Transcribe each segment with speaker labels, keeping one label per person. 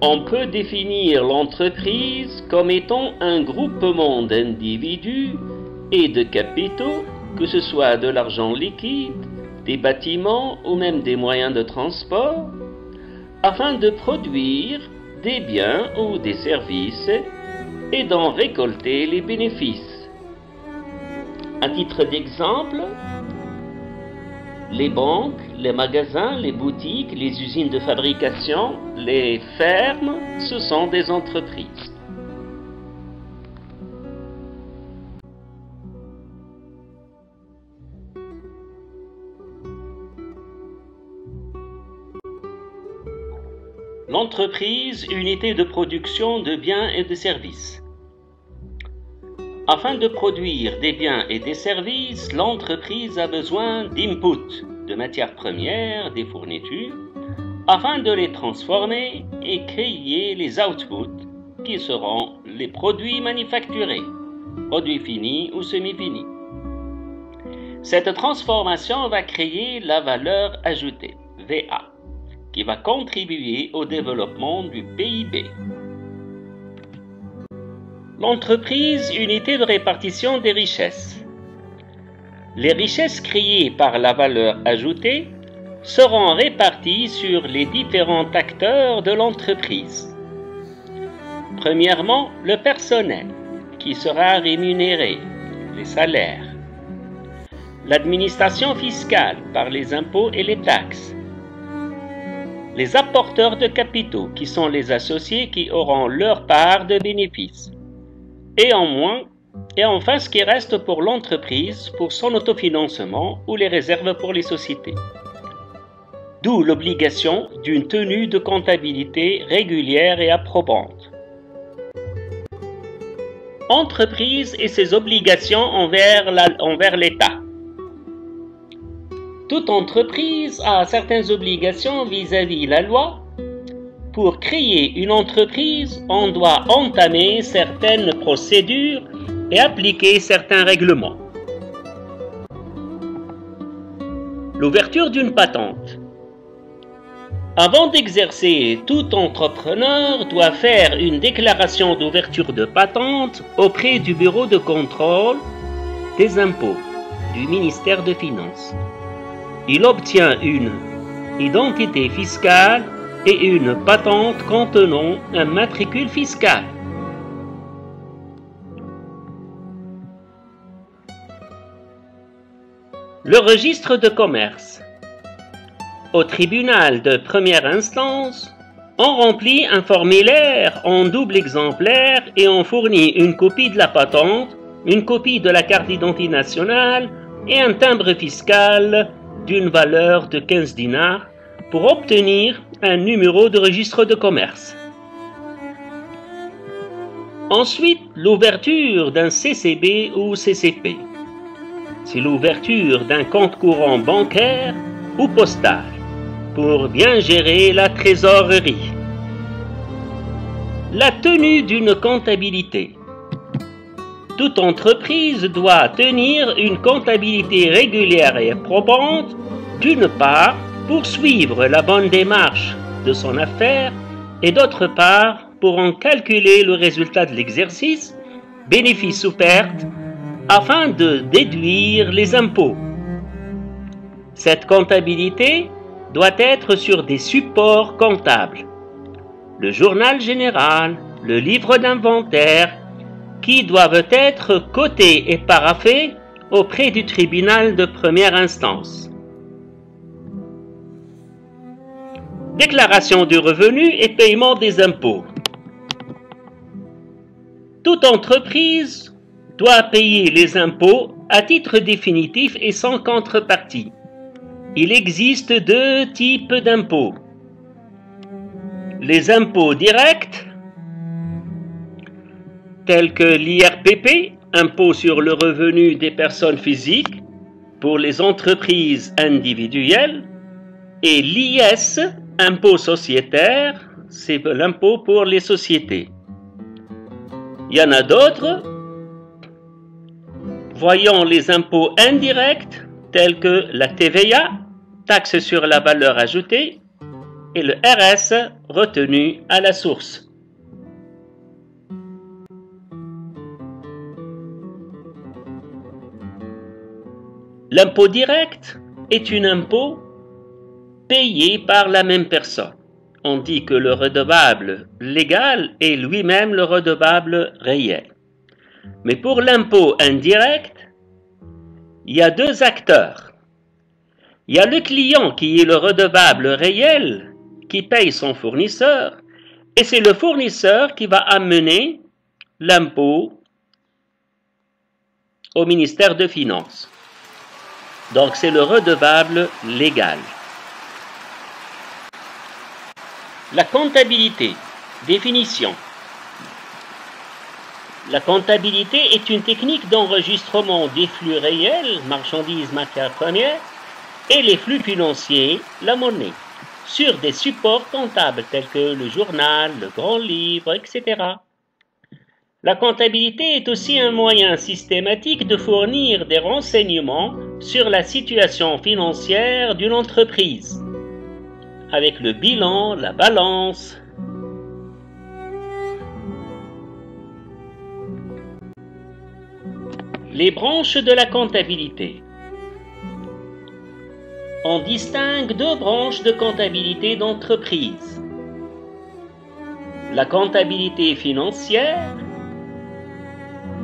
Speaker 1: On peut définir l'entreprise comme étant un groupement d'individus et de capitaux, que ce soit de l'argent liquide, des bâtiments ou même des moyens de transport, afin de produire des biens ou des services et d'en récolter les bénéfices. À titre d'exemple, les banques, les magasins, les boutiques, les usines de fabrication, les fermes, ce sont des entreprises. L'entreprise, unité de production de biens et de services. Afin de produire des biens et des services, l'entreprise a besoin d'inputs, de matières premières, des fournitures, afin de les transformer et créer les outputs, qui seront les produits manufacturés, produits finis ou semi-finis. Cette transformation va créer la valeur ajoutée, VA, qui va contribuer au développement du PIB. L'entreprise, unité de répartition des richesses. Les richesses créées par la valeur ajoutée seront réparties sur les différents acteurs de l'entreprise. Premièrement, le personnel, qui sera rémunéré, les salaires. L'administration fiscale, par les impôts et les taxes. Les apporteurs de capitaux, qui sont les associés qui auront leur part de bénéfices. Et enfin ce qui reste pour l'entreprise pour son autofinancement ou les réserves pour les sociétés. D'où l'obligation d'une tenue de comptabilité régulière et approbante. Entreprise et ses obligations envers l'État. Toute entreprise a certaines obligations vis-à-vis la loi. Pour créer une entreprise, on doit entamer certaines procédures et appliquer certains règlements. L'ouverture d'une patente. Avant d'exercer, tout entrepreneur doit faire une déclaration d'ouverture de patente auprès du Bureau de contrôle des impôts du ministère des Finances. Il obtient une identité fiscale et une patente contenant un matricule fiscal. Le registre de commerce. Au tribunal de première instance, on remplit un formulaire en double exemplaire et on fournit une copie de la patente, une copie de la carte d'identité nationale et un timbre fiscal d'une valeur de 15 dinars pour obtenir un numéro de registre de commerce. Ensuite, l'ouverture d'un CCB ou CCP. C'est l'ouverture d'un compte courant bancaire ou postal pour bien gérer la trésorerie. La tenue d'une comptabilité. Toute entreprise doit tenir une comptabilité régulière et probante, d'une part, pour suivre la bonne démarche de son affaire et d'autre part, pour en calculer le résultat de l'exercice, bénéfice ou perte, afin de déduire les impôts. Cette comptabilité doit être sur des supports comptables. Le journal général, le livre d'inventaire, qui doivent être cotés et paraphés auprès du tribunal de première instance. Déclaration du revenu et paiement des impôts. Toute entreprise doit payer les impôts à titre définitif et sans contrepartie. Il existe deux types d'impôts. Les impôts directs, tels que l'IRPP, impôt sur le revenu des personnes physiques, pour les entreprises individuelles, et l'IS, impôt sociétaire, c'est l'impôt pour les sociétés. Il y en a d'autres. Voyons les impôts indirects, tels que la TVA, taxe sur la valeur ajoutée, et le RS retenu à la source. L'impôt direct est un impôt payé par la même personne. On dit que le redevable légal est lui-même le redevable réel. Mais pour l'impôt indirect, il y a deux acteurs. Il y a le client qui est le redevable réel, qui paye son fournisseur, et c'est le fournisseur qui va amener l'impôt au ministère des Finances. Donc c'est le redevable légal. La comptabilité. Définition. La comptabilité est une technique d'enregistrement des flux réels, marchandises, matières premières, et les flux financiers, la monnaie, sur des supports comptables tels que le journal, le grand livre, etc. La comptabilité est aussi un moyen systématique de fournir des renseignements sur la situation financière d'une entreprise, avec le bilan, la balance. Les branches de la comptabilité. On distingue deux branches de comptabilité d'entreprise. La comptabilité financière.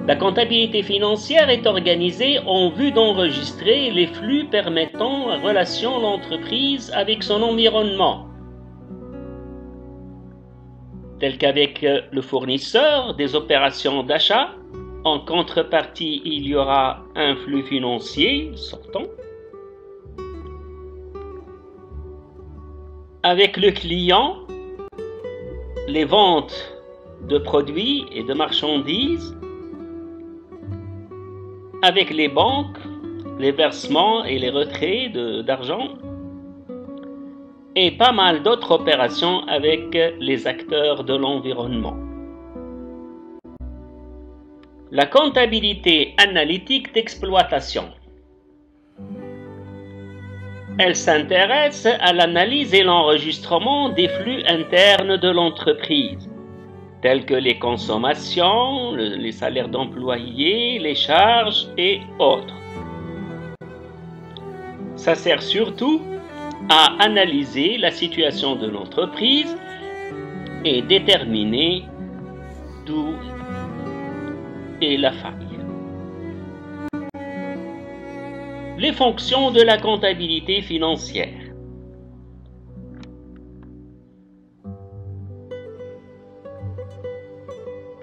Speaker 1: La comptabilité financière est organisée en vue d'enregistrer les flux permettant la relation de l'entreprise avec son environnement, tel qu'avec le fournisseur des opérations d'achat. En contrepartie, il y aura un flux financier sortant. Avec le client, les ventes de produits et de marchandises. Avec les banques, les versements et les retraits d'argent. Et pas mal d'autres opérations avec les acteurs de l'environnement. La comptabilité analytique d'exploitation. Elle s'intéresse à l'analyse et l'enregistrement des flux internes de l'entreprise, tels que les consommations, les salaires d'employés, les charges et autres. Ça sert surtout à analyser la situation de l'entreprise et déterminer d'où est la faille. Les fonctions de la comptabilité financière.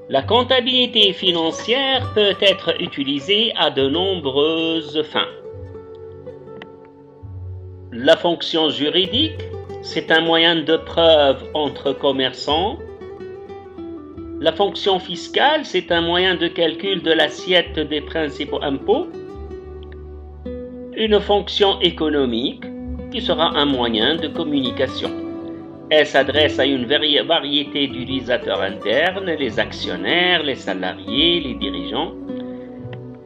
Speaker 1: La comptabilité financière peut être utilisée à de nombreuses fins. La fonction juridique, c'est un moyen de preuve entre commerçants. La fonction fiscale, c'est un moyen de calcul de l'assiette des principaux impôts. Une fonction économique, qui sera un moyen de communication. Elle s'adresse à une variété d'utilisateurs internes, les actionnaires, les salariés, les dirigeants,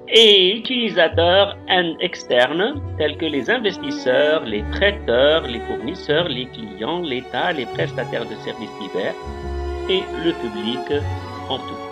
Speaker 1: et utilisateurs externes, tels que les investisseurs, les prêteurs, les fournisseurs, les clients, l'État, les prestataires de services divers, et le public en tout.